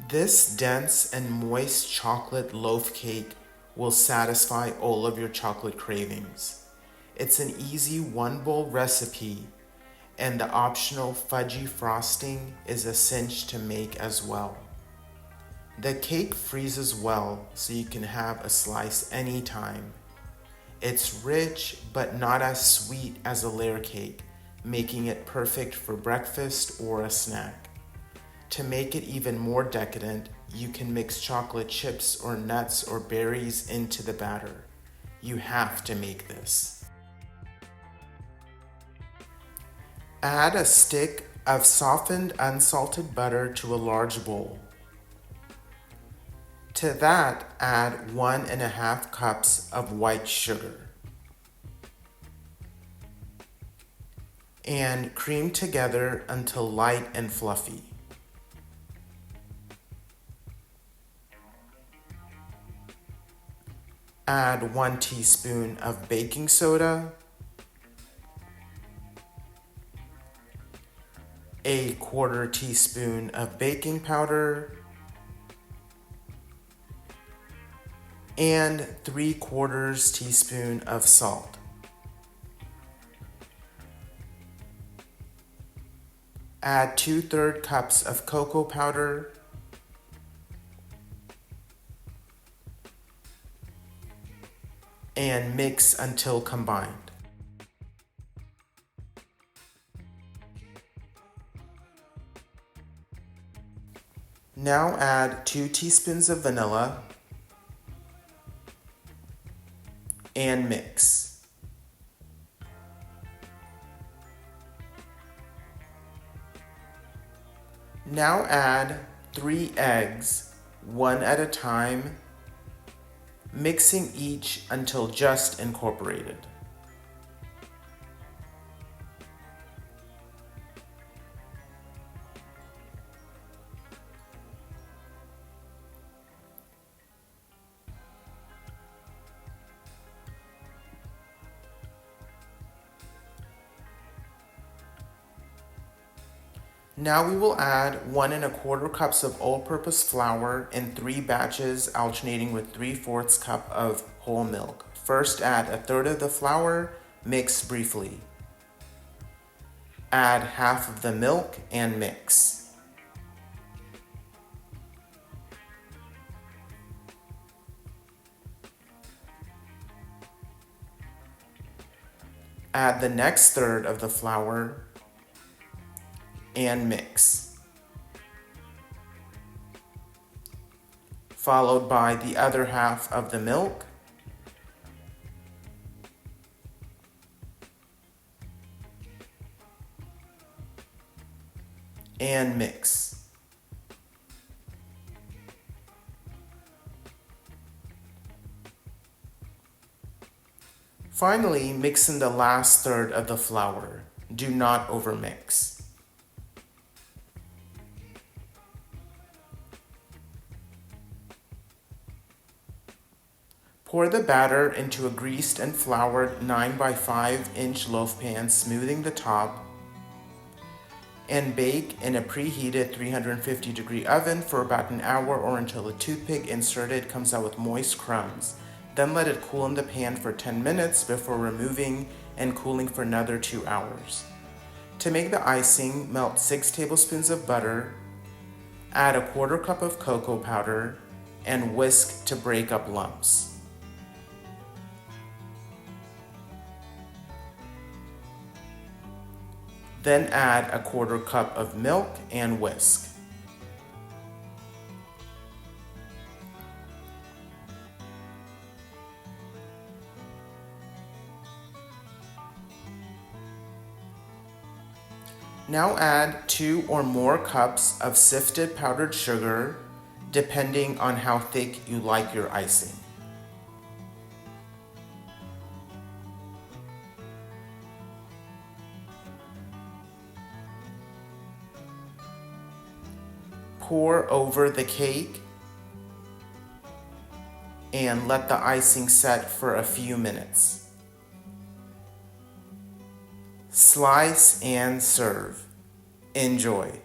This dense and moist chocolate loaf cake will satisfy all of your chocolate cravings. It's an easy one-bowl recipe, and the optional fudgy frosting is a cinch to make as well. The cake freezes well, so you can have a slice anytime. It's rich but not as sweet as a layer cake, making it perfect for breakfast or a snack. To make it even more decadent, you can mix chocolate chips or nuts or berries into the batter. You have to make this. Add a stick of softened unsalted butter to a large bowl. To that, add 1.5 cups of white sugar. And cream together until light and fluffy. Add 1 teaspoon of baking soda, a 1/4 teaspoon of baking powder, and 3/4 teaspoon of salt. Add 2/3 cups of cocoa powder, and mix until combined. Now add 2 teaspoons of vanilla and mix. Now add 3 eggs, one at a time, mixing each until just incorporated. Now we will add 1 1/4 cups of all-purpose flour in 3 batches, alternating with 3/4 cup of whole milk. First add 1/3 of the flour, mix briefly. Add half of the milk and mix. Add the next third of the flour and mix, followed by the other half of the milk, and mix. Finally, mix in the last third of the flour. Do not overmix. Pour the batter into a greased and floured 9x5-inch loaf pan, smoothing the top, and bake in a preheated 350-degree oven for about an hour or until a toothpick inserted comes out with moist crumbs. Then let it cool in the pan for 10 minutes before removing and cooling for another 2 hours. To make the icing, melt 6 tablespoons of butter, add 1/4 cup of cocoa powder, and whisk to break up lumps. Then add 1/4 cup of milk and whisk. Now add 2 or more cups of sifted powdered sugar, depending on how thick you like your icing. Pour over the cake and let the icing set for a few minutes. Slice and serve. Enjoy.